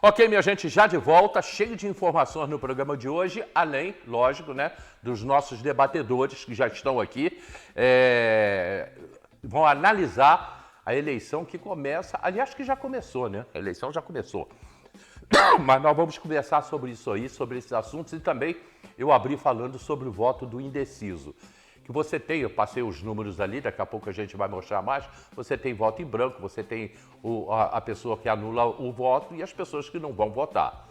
Ok, minha gente, já de volta, cheio de informações no programa de hoje, além, lógico, né, dos nossos debatedores que já estão aqui, vão analisar a eleição que começa, aliás, que já começou, né? A eleição já começou. Mas nós vamos conversar sobre isso aí, sobre esses assuntos, e também eu abri falando sobre o voto do indeciso. Que você tem, eu passei os números ali, daqui a pouco a gente vai mostrar mais, você tem voto em branco, você tem a pessoa que anula o voto e as pessoas que não vão votar.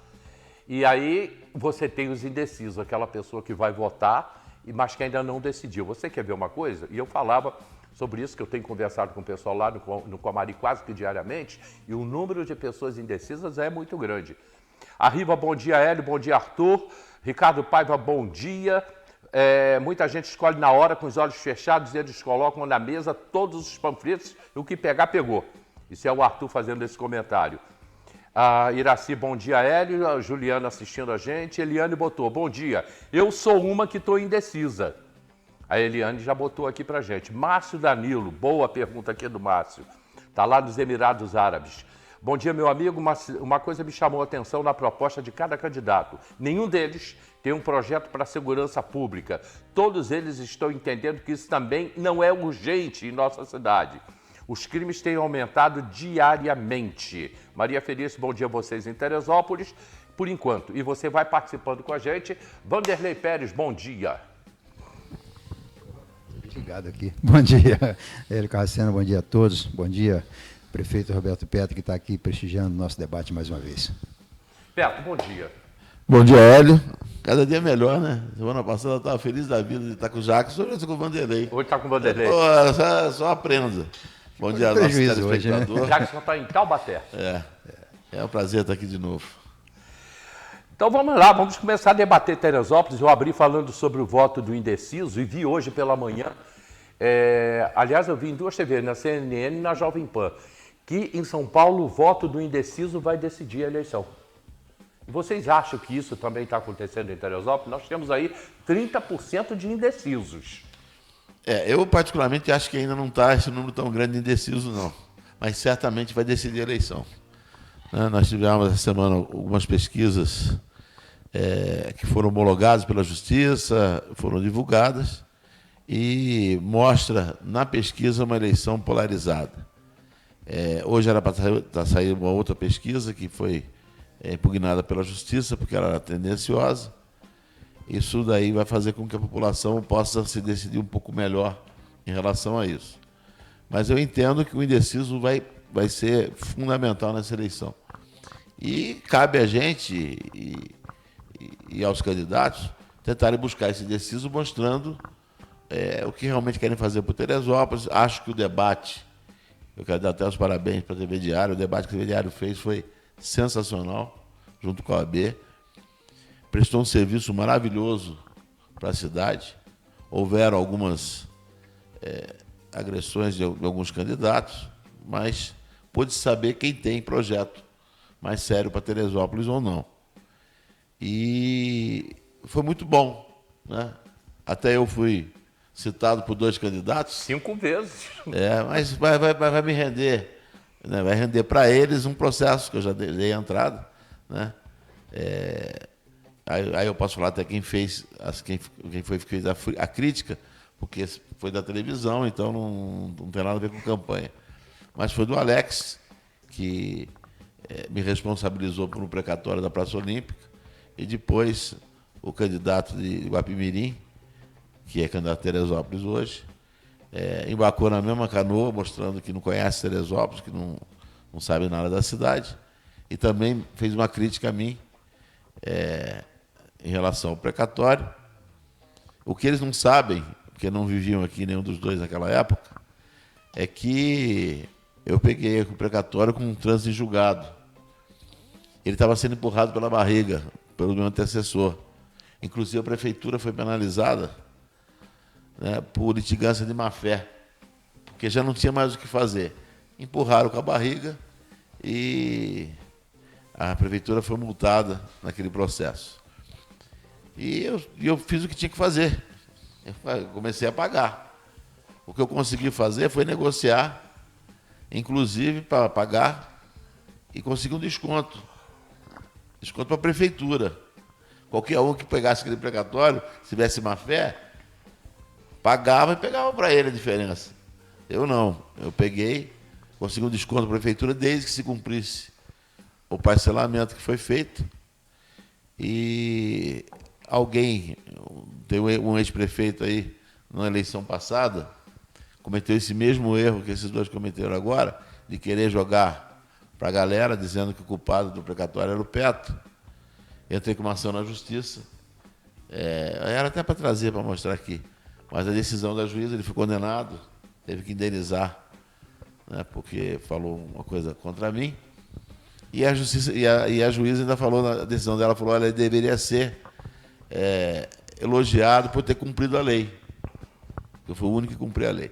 E aí você tem os indecisos, aquela pessoa que vai votar, mas que ainda não decidiu. Você quer ver uma coisa? E eu falava sobre isso, que eu tenho conversado com o pessoal lá no Comari quase que diariamente, e o número de pessoas indecisas é muito grande. Arriba, bom dia, Hélio, bom dia, Arthur. Ricardo Paiva, bom dia. Muita gente escolhe na hora, com os olhos fechados, e eles colocam na mesa todos os panfletos, e o que pegar, pegou. Isso é o Arthur fazendo esse comentário. Iraci, bom dia, Hélio. A Juliana assistindo a gente. Eliane botou, bom dia. Eu sou uma que estou indecisa. A Eliane já botou aqui pra gente. Márcio Danilo, boa pergunta aqui do Márcio. Está lá nos Emirados Árabes. Bom dia, meu amigo. Uma coisa me chamou a atenção na proposta de cada candidato. Nenhum deles tem um projeto para a segurança pública. Todos eles estão entendendo que isso também não é urgente em nossa cidade. Os crimes têm aumentado diariamente. Maria Felício, bom dia a vocês em Teresópolis, por enquanto. E você vai participando com a gente. Vanderlei Pérez, bom dia. Ligado aqui. Bom dia, Hélio Carracena, bom dia a todos. Bom dia, prefeito Roberto Petro, que está aqui prestigiando o nosso debate mais uma vez. Petro, bom dia. Bom dia, Hélio. Cada dia melhor, né? Semana passada eu estava feliz da vida de estar com o Jackson, hoje eu estou com o Vanderlei. Hoje está com o Vanderlei. Só aprenda. Bom dia, nosso telespectador. Né? Jackson está em Taubaté. É um prazer estar aqui de novo. Então vamos lá, vamos começar a debater Teresópolis. Eu abri falando sobre o voto do indeciso e vi hoje pela manhã, aliás, eu vi em duas TVs, na CNN e na Jovem Pan, que em São Paulo o voto do indeciso vai decidir a eleição. Vocês acham que isso também está acontecendo em Teresópolis? Nós temos aí 30% de indecisos. Eu particularmente acho que ainda não está esse número tão grande de indecisos, não. Mas certamente vai decidir a eleição. Nós tivemos essa semana algumas pesquisas que foram homologadas pela Justiça, foram divulgadas, e mostra na pesquisa uma eleição polarizada. Hoje era para sair uma outra pesquisa que foi impugnada pela Justiça, porque ela era tendenciosa. Isso daí vai fazer com que a população possa se decidir um pouco melhor em relação a isso. Mas eu entendo que o indeciso vai ser fundamental nessa eleição. E cabe a gente e aos candidatos tentarem buscar esse indeciso, mostrando o que realmente querem fazer por Teresópolis. Acho que o debate, eu quero dar até os parabéns para a TV Diário, o debate que a TV Diário fez foi sensacional, junto com a AB. Prestou um serviço maravilhoso para a cidade. Houveram algumas agressões de alguns candidatos, mas pôde saber quem tem projeto mais sério para Teresópolis ou não. E foi muito bom, né? Até eu fui citado por 2 candidatos. 5 vezes. Mas vai me render, né? Vai render para eles um processo que eu já dei a entrada, né? Aí eu posso falar até quem fez a crítica, porque foi da televisão, então não tem nada a ver com campanha. Mas foi do Alex, que me responsabilizou por um precatório da Praça Olímpica, e depois o candidato de Guapimirim, que é candidato a Teresópolis hoje, embarcou na mesma canoa, mostrando que não conhece Teresópolis, que não sabe nada da cidade, e também fez uma crítica a mim em relação ao precatório. O que eles não sabem, porque não viviam aqui nenhum dos dois naquela época, é que eu peguei o precatório com um trânsito em julgado. Ele estava sendo empurrado pela barriga, pelo meu antecessor. Inclusive, a prefeitura foi penalizada, né, por litigância de má-fé, porque já não tinha mais o que fazer. Empurraram com a barriga e a prefeitura foi multada naquele processo. E eu fiz o que tinha que fazer. Eu comecei a pagar. O que eu consegui fazer foi negociar, inclusive para pagar, e conseguir um desconto. desconto para a prefeitura. Qualquer um que pegasse aquele precatório, se tivesse má fé, pagava e pegava para ele a diferença. Eu não. Eu peguei, consegui um desconto para a prefeitura desde que se cumprisse o parcelamento que foi feito. E alguém, tem um ex-prefeito aí, na eleição passada, cometeu esse mesmo erro que esses dois cometeram agora, de querer jogar para a galera, dizendo que o culpado do precatório era o Petro. Entrei com uma ação na justiça. Era até para trazer, para mostrar aqui. Mas a decisão da juíza, ele foi condenado, teve que indenizar, né, porque falou uma coisa contra mim. E a justiça, e a juíza ainda falou, na decisão dela, falou, olha, ele deveria ser elogiado por ter cumprido a lei. Eu fui o único que cumpri a lei.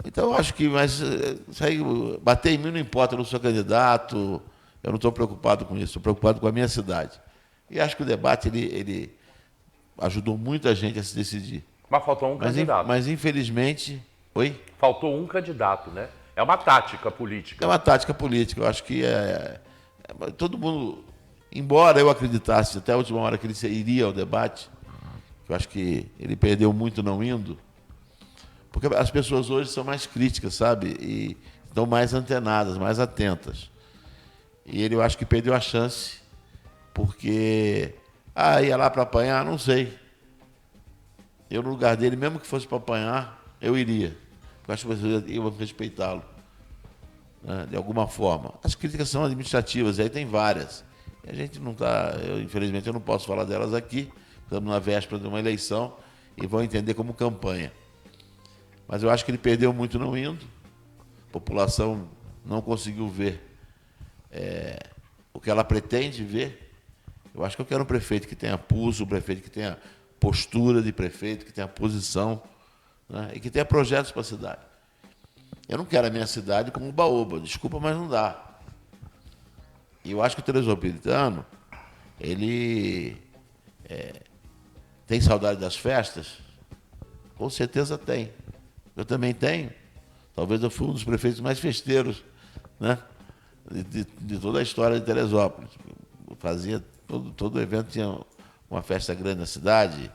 Então, eu acho que, mas isso aí, bater em mim não importa, eu não sou candidato, eu não estou preocupado com isso, estou preocupado com a minha cidade. E acho que o debate, ele ajudou muita gente a se decidir. Mas faltou um candidato. Mas, infelizmente... Oi? Faltou um candidato, né? É uma tática política. É uma tática política, eu acho que todo mundo... Embora eu acreditasse até a última hora que ele iria ao debate, eu acho que ele perdeu muito não indo, porque as pessoas hoje são mais críticas, sabe? E estão mais antenadas, mais atentas. E ele, eu acho que perdeu a chance, porque... ia lá para apanhar? Não sei. Eu, no lugar dele, mesmo que fosse para apanhar, eu iria. Eu acho que vocês iam respeitá-lo, né, de alguma forma. As críticas são administrativas, e aí tem várias. E a gente não está... Infelizmente, eu não posso falar delas aqui. Estamos na véspera de uma eleição e vão entender como campanha. Mas eu acho que ele perdeu muito não indo. A população não conseguiu ver o que ela pretende ver. Eu acho que eu quero um prefeito que tenha pulso, um prefeito que tenha postura de prefeito, que tenha posição, né, e que tenha projetos para a cidade. Eu não quero a minha cidade como um baoba, desculpa, mas não dá. E eu acho que o Teresópolis-Litano, ele tem saudade das festas? Com certeza tem. Eu também tenho. Talvez eu fui um dos prefeitos mais festeiros, né, de toda a história de Teresópolis. Eu fazia todo evento, tinha uma festa grande na cidade.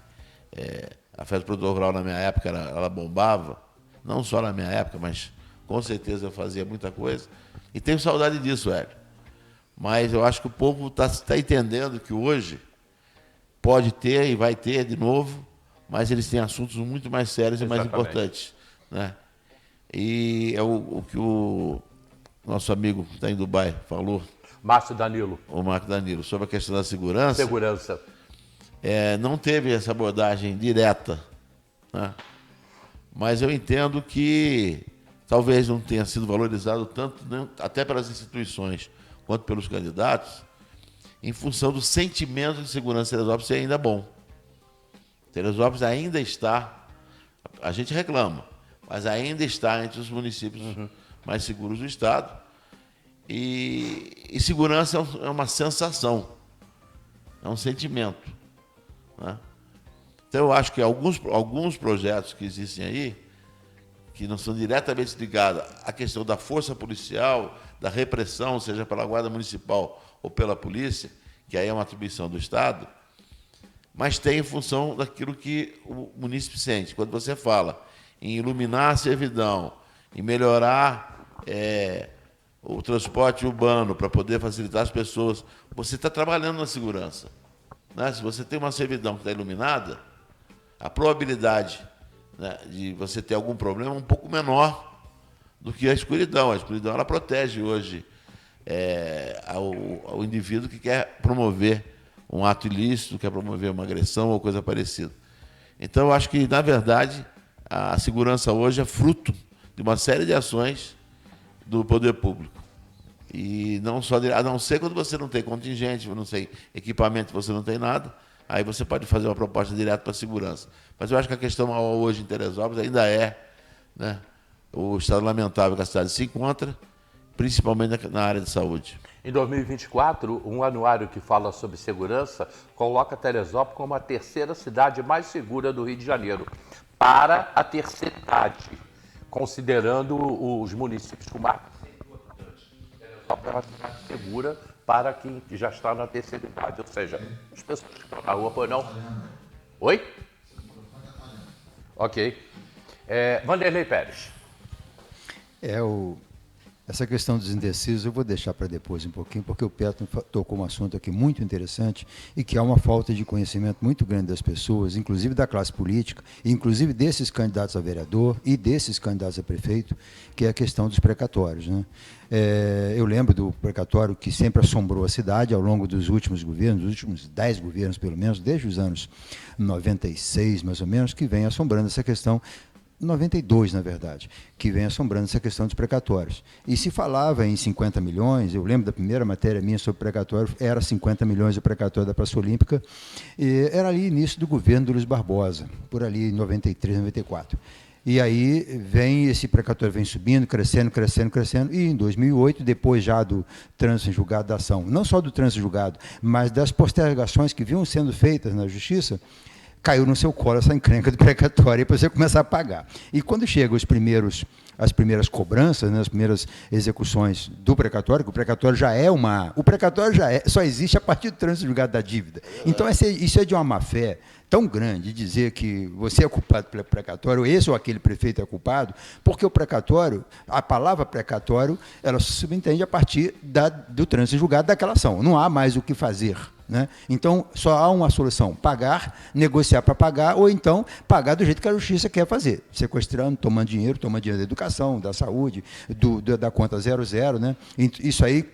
A festa do produtor rural na minha época ela bombava. Não só na minha época, mas com certeza eu fazia muita coisa. E tenho saudade disso, Hélio. Mas eu acho que o povo está entendendo que hoje pode ter e vai ter de novo, mas eles têm assuntos muito mais sérios. Exatamente. E mais importantes, né? E é o que o nosso amigo que está em Dubai falou. Márcio Danilo. O Marco Danilo, sobre a questão da segurança. Segurança. Não teve essa abordagem direta, né? Mas eu entendo que talvez não tenha sido valorizado tanto, né, até pelas instituições quanto pelos candidatos, em função do sentimento de segurança de Teresópolis ser ainda bom. Teresópolis ainda está, a gente reclama, mas ainda está entre os municípios mais seguros do estado. E segurança é uma sensação, é um sentimento, né? Então eu acho que alguns projetos que existem aí, que não são diretamente ligados à questão da força policial, da repressão, seja pela Guarda Municipal ou pela polícia, que aí é uma atribuição do Estado, mas tem em função daquilo que o munícipe sente. Quando você fala em iluminar a servidão, em melhorar o transporte urbano para poder facilitar as pessoas, você está trabalhando na segurança, né? Se você tem uma servidão que está iluminada, a probabilidade, né, de você ter algum problema é um pouco menor do que a escuridão. A escuridão ela protege hoje ao indivíduo que quer promover um ato ilícito, quer promover uma agressão ou coisa parecida. Então, eu acho que, na verdade, a segurança hoje é fruto de uma série de ações do poder público. E não só, a não ser quando você não tem contingente, não tem equipamento, você não tem nada, aí você pode fazer uma proposta direta para a segurança. Mas eu acho que a questão maior hoje em Teresópolis ainda né, o estado lamentável que a cidade se encontra, principalmente na área de saúde. Em 2024, um anuário que fala sobre segurança coloca Teresópolis como a terceira cidade mais segura do Rio de Janeiro, para a terceira idade, considerando os municípios com mais de 100 habitantes. Teresópolis é uma cidade segura para quem já está na terceira idade, ou seja, as pessoas que estão na rua, pois não. Oi? Ok. Vanderlei Pérez. Essa questão dos indecisos eu vou deixar para depois um pouquinho, porque o Petro tocou um assunto aqui muito interessante e que há uma falta de conhecimento muito grande das pessoas, inclusive da classe política, inclusive desses candidatos a vereador e desses candidatos a prefeito, que é a questão dos precatórios, né? Eu lembro do precatório que sempre assombrou a cidade ao longo dos últimos governos, dos últimos 10 governos pelo menos, desde os anos 96 mais ou menos, que vem assombrando essa questão. 92, na verdade, que vem assombrando essa questão dos precatórios. E se falava em 50 milhões, eu lembro da primeira matéria minha sobre precatório, era 50 milhões o precatório da Praça Olímpica, e era ali início do governo do Luiz Barbosa, por ali em 93, 94. E aí esse precatório vem subindo, crescendo, e em 2008, depois já do trânsito em julgado da ação, não só do trânsito em julgado, mas das postergações que vinham sendo feitas na Justiça, caiu no seu colo essa encrenca do precatório, e depois você começar a pagar. E quando chegam as primeiras cobranças, né, as primeiras execuções do precatório, que o precatório já é só existe a partir do trânsito julgado da dívida. Então, isso é de uma má-fé tão grande dizer que você é culpado pelo precatório, esse ou aquele prefeito é culpado, porque o precatório, a palavra precatório, ela se subentende a partir do trânsito julgado daquela ação. Não há mais o que fazer, né? Então, só há uma solução: pagar, negociar para pagar, ou então pagar do jeito que a justiça quer fazer, sequestrando, tomando dinheiro da educação, da saúde, da conta 00, né? Isso aí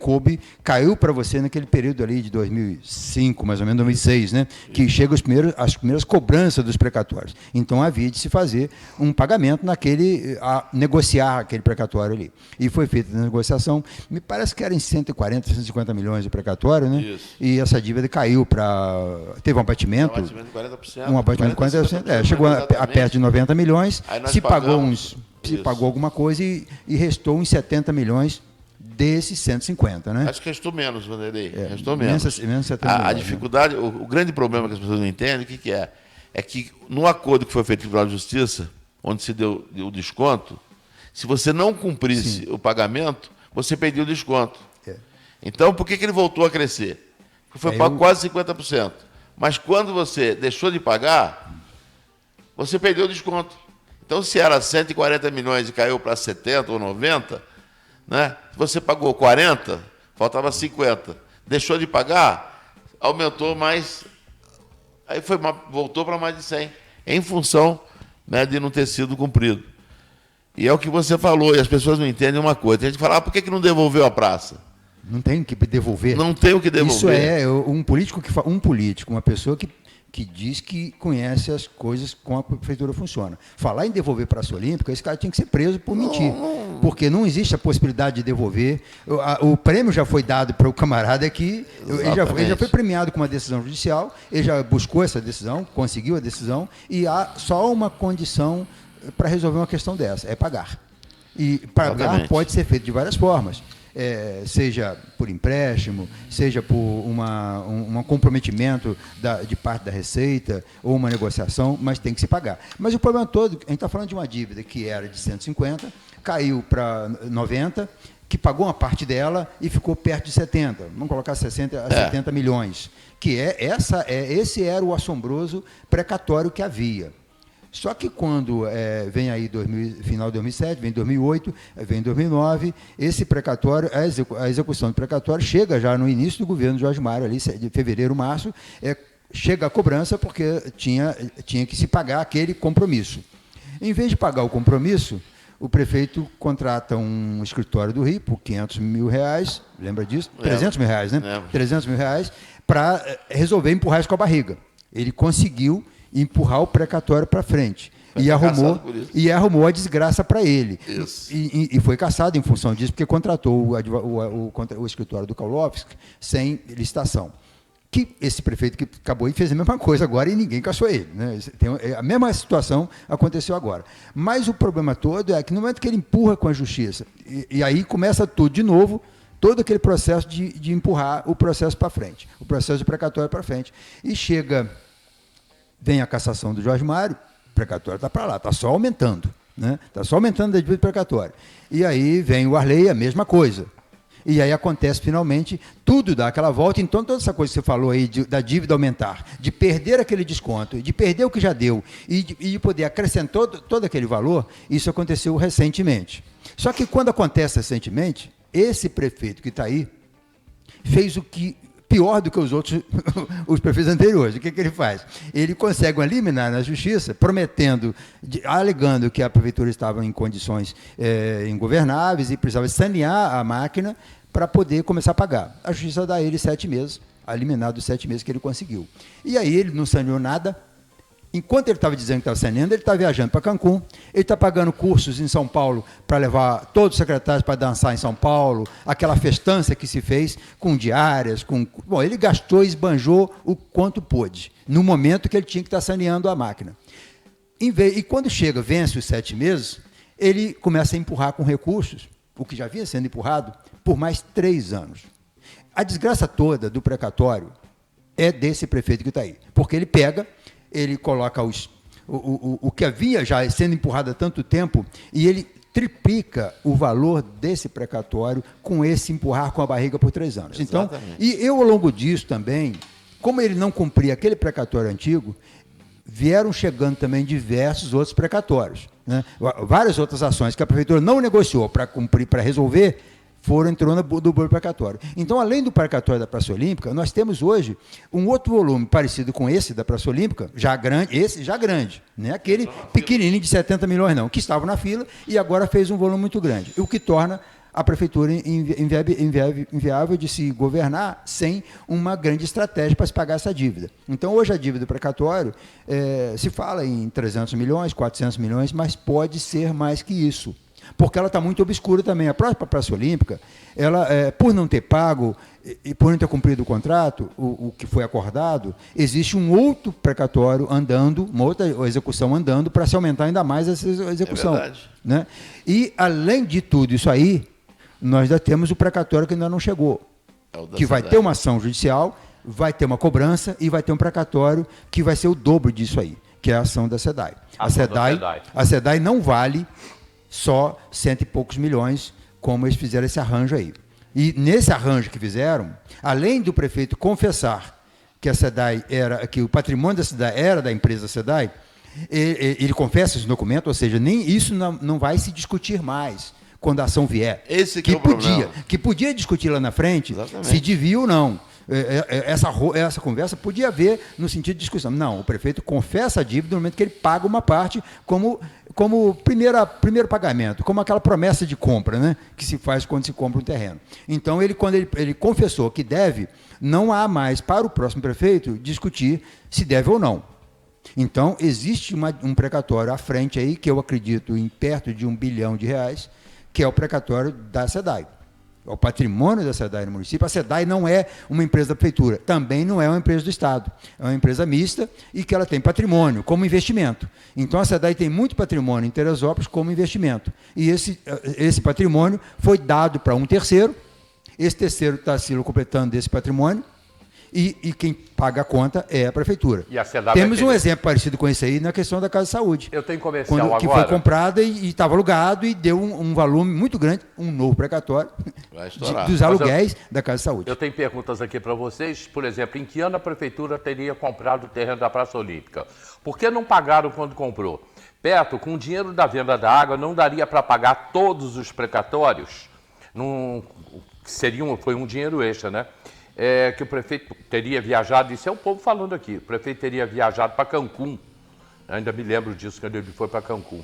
caiu para você naquele período ali de 2005, mais ou menos 2006, né? Que chegam as primeiras cobranças dos precatórios. Então, havia de se fazer um pagamento a negociar aquele precatório ali. E foi feita a negociação, me parece que era em 140, 150 milhões de precatório, né? Isso. E essa dívida caiu teve um abatimento. Um abatimento de 40%. Um abatimento de 40%. Chegou a perto de 90 milhões, se pagou alguma coisa e restou uns 70 milhões desses 150, né? Acho que restou menos, Vanderlei. Restou menos. Menos 70 milhões, a dificuldade, o grande problema que as pessoas não entendem, o que é? É que no acordo que foi feito no Tribunal de Justiça, onde se deu o desconto, se você não cumprisse o pagamento, você perdia o desconto. Então, por que ele voltou a crescer? Porque foi pago quase 50%. Mas quando você deixou de pagar, você perdeu o desconto. Então, se era 140 milhões e caiu para 70 ou 90, né? Você pagou 40, faltava 50. Deixou de pagar, aumentou mais, aí voltou para mais de 100, em função, né, de não ter sido cumprido. E é o que você falou, e as pessoas não entendem uma coisa. Tem gente que fala, por que não devolveu a praça? Não tem o que devolver. Não tem o que devolver. Isso é um político, uma pessoa que diz que conhece as coisas como a prefeitura funciona. Falar em devolver Praça Olímpica, esse cara tinha que ser preso por mentir. Porque não existe a possibilidade de devolver. O prêmio já foi dado para o camarada que ele já foi premiado com uma decisão judicial, ele já buscou essa decisão, conseguiu a decisão, e há só uma condição para resolver uma questão dessa, é pagar. E pagar pode ser feito de várias formas. Seja por empréstimo, seja por um comprometimento de parte da Receita, ou uma negociação, mas tem que se pagar. Mas o problema todo, a gente está falando de uma dívida que era de 150, caiu para 90, que pagou uma parte dela e ficou perto de 70, vamos colocar 60 a 70 milhões, que esse era o assombroso precatório que havia. Só que quando vem aí final de 2007, vem 2008, vem 2009, esse precatório, a execução do precatório chega já no início do governo de Jorge Mário, ali de fevereiro, março, chega a cobrança porque tinha que se pagar aquele compromisso. Em vez de pagar o compromisso, o prefeito contrata um escritório do Rio por R$500 mil, lembra disso? R$300 mil, né? R$300 mil para resolver empurrar isso com a barriga. Ele conseguiu empurrar o precatório para frente. E arrumou a desgraça para ele. E foi caçado em função disso, porque contratou o escritório do Kaulovski sem licitação. Que esse prefeito que acabou e fez a mesma coisa agora e ninguém caçou ele, né? A mesma situação aconteceu agora. Mas o problema todo é que no momento que ele empurra com a justiça, e aí começa tudo de novo, todo aquele processo de empurrar o processo para frente, o processo de precatório para frente. E vem a cassação do Jorge Mário, o precatório está para lá, está só aumentando, né? Está só aumentando a dívida do precatório. E aí vem o Arley, a mesma coisa. E aí acontece finalmente, tudo dá aquela volta. Então toda essa coisa que você falou aí da dívida aumentar, de perder aquele desconto, de perder o que já deu e de poder acrescentar todo aquele valor, isso aconteceu recentemente. Só que quando acontece recentemente, esse prefeito que está aí fez o que pior do que os outros, os prefeitos anteriores. O que ele faz? Ele consegue uma liminar na justiça, alegando que a prefeitura estava em condições ingovernáveis e precisava sanear a máquina para poder começar a pagar. A justiça dá a ele 7 meses, a liminar dos 7 meses que ele conseguiu. E aí ele não saneou nada. Enquanto ele estava dizendo que estava saneando, ele está viajando para Cancún, ele está pagando cursos em São Paulo para levar todos os secretários para dançar em São Paulo, aquela festança que se fez com diárias, Bom, ele gastou e esbanjou o quanto pôde, no momento que ele tinha que estar saneando a máquina. E quando vence os 7 meses, ele começa a empurrar com recursos, o que já vinha sendo empurrado, por mais 3 anos. A desgraça toda do precatório é desse prefeito que está aí, porque ele coloca o que havia já sendo empurrado há tanto tempo e ele triplica o valor desse precatório com esse empurrar com a barriga por 3 anos. Exatamente. Então, e eu, ao longo disso também, como ele não cumpria aquele precatório antigo, vieram chegando também diversos outros precatórios, né? Várias outras ações que a prefeitura não negociou para cumprir, para resolver, entrou do bolo precatório. Então, além do precatório da Praça Olímpica, nós temos hoje um outro volume parecido com esse da Praça Olímpica, já grande, não é aquele pequenininho de 70 milhões não, que estava na fila e agora fez um volume muito grande, o que torna a prefeitura inviável de se governar sem uma grande estratégia para se pagar essa dívida. Então, hoje a dívida do precatório se fala em 300 milhões, 400 milhões, mas pode ser mais que isso, porque ela está muito obscura também. A própria Praça Olímpica, ela, por não ter pago e por não ter cumprido o contrato, o que foi acordado, existe um outro precatório andando, uma outra execução andando, para se aumentar ainda mais essa execução. É verdade. Né? E, além de tudo isso aí, nós já temos o precatório que ainda não chegou, que vai ter uma ação judicial, vai ter uma cobrança e vai ter um precatório que vai ser o dobro disso aí, que é a ação da SEDAI. A SEDAI não vale só 100 e poucos milhões, como eles fizeram esse arranjo aí. E nesse arranjo que fizeram, além do prefeito confessar que a SEDAI que o patrimônio da SEDAI era da empresa SEDAI, ele confessa esse documento, ou seja, nem isso não vai se discutir mais quando a ação vier. Esse que é o problema. Que podia discutir lá na frente, exatamente, se devia ou não. Essa conversa podia haver no sentido de discussão. Não, o prefeito confessa a dívida no momento que ele paga uma parte como primeiro pagamento, como aquela promessa de compra, né, que se faz quando se compra um terreno. Então, quando ele confessou que deve, não há mais para o próximo prefeito discutir se deve ou não. Então, existe um precatório à frente aí, que eu acredito em perto de R$1 bilhão, que é o precatório da SEDAI. O patrimônio da SEDAI no município. A SEDAI não é uma empresa da prefeitura, também não é uma empresa do Estado. É uma empresa mista e que ela tem patrimônio como investimento. Então, a SEDAI tem muito patrimônio em Teresópolis como investimento. E esse patrimônio foi dado para um terceiro, esse terceiro está se completando desse patrimônio, e quem paga a conta é a prefeitura. E a SEDAI temos um exemplo parecido com esse aí na questão da Casa de Saúde. Eu tenho comercial agora. Que foi comprada e estava alugado e deu um volume muito grande, um novo precatório dos aluguéis da Casa de Saúde. Eu tenho perguntas aqui para vocês. Por exemplo, em que ano a prefeitura teria comprado o terreno da Praça Olímpica? Por que não pagaram quando comprou? Beto, com o dinheiro da venda da água, não daria para pagar todos os precatórios? Foi um dinheiro extra, né? Que o prefeito teria viajado, isso é o povo falando aqui, o prefeito teria viajado para Cancún, ainda me lembro disso quando ele foi para Cancún.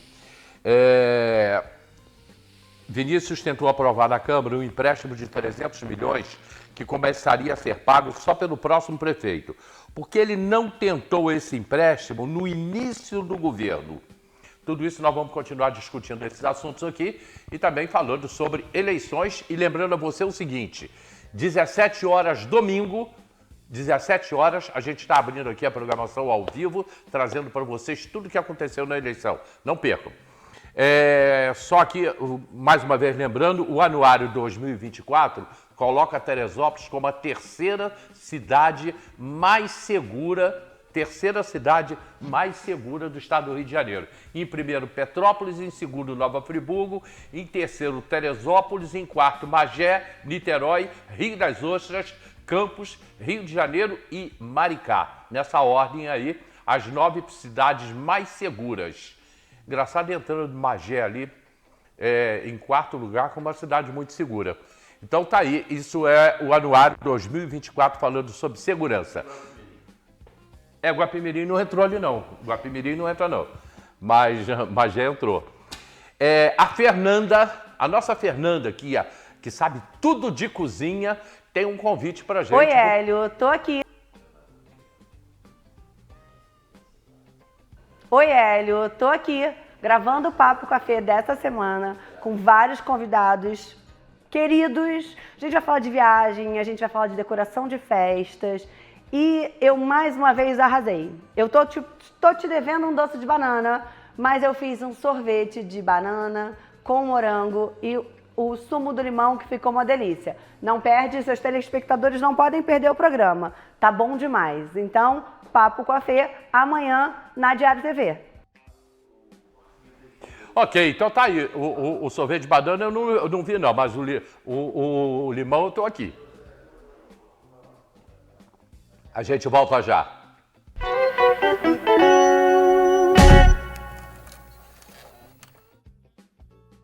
Vinícius tentou aprovar na Câmara um empréstimo de 300 milhões que começaria a ser pago só pelo próximo prefeito, porque ele não tentou esse empréstimo no início do governo. Tudo isso nós vamos continuar discutindo esses assuntos aqui e também falando sobre eleições e lembrando a você o seguinte: 17 horas, domingo, 17 horas, a gente está abrindo aqui a programação ao vivo, trazendo para vocês tudo o que aconteceu na eleição. Não percam. Só que, mais uma vez lembrando, o anuário 2024 coloca Teresópolis como a terceira cidade mais segura terceira cidade mais segura do estado do Rio de Janeiro. Em primeiro, Petrópolis, em segundo, Nova Friburgo, em terceiro, Teresópolis, em quarto, Magé, Niterói, Rio das Ostras, Campos, Rio de Janeiro e Maricá. Nessa ordem aí, as 9 cidades mais seguras. Engraçado, entrando Magé ali, em quarto lugar, com uma cidade muito segura. Então tá aí, isso é o anuário 2024 falando sobre segurança. Guapimirim não entrou ali não, Guapimirim não entra não, mas já entrou. A Fernanda, a nossa Fernanda aqui, que sabe tudo de cozinha, tem um convite pra gente. Oi, Hélio, tô aqui. Oi, Hélio, tô aqui gravando o Papo Café dessa semana com vários convidados queridos. A gente vai falar de viagem, a gente vai falar de decoração de festas e eu mais uma vez arrasei. Eu tô te devendo um doce de banana, mas eu fiz um sorvete de banana com morango e o sumo do limão que ficou uma delícia. Não perde, seus telespectadores não podem perder o programa. Tá bom demais. Então, Papo com a Fê, amanhã na Diário TV. Ok, então tá aí. O sorvete de banana eu não vi não, mas o limão eu tô aqui. A gente volta já.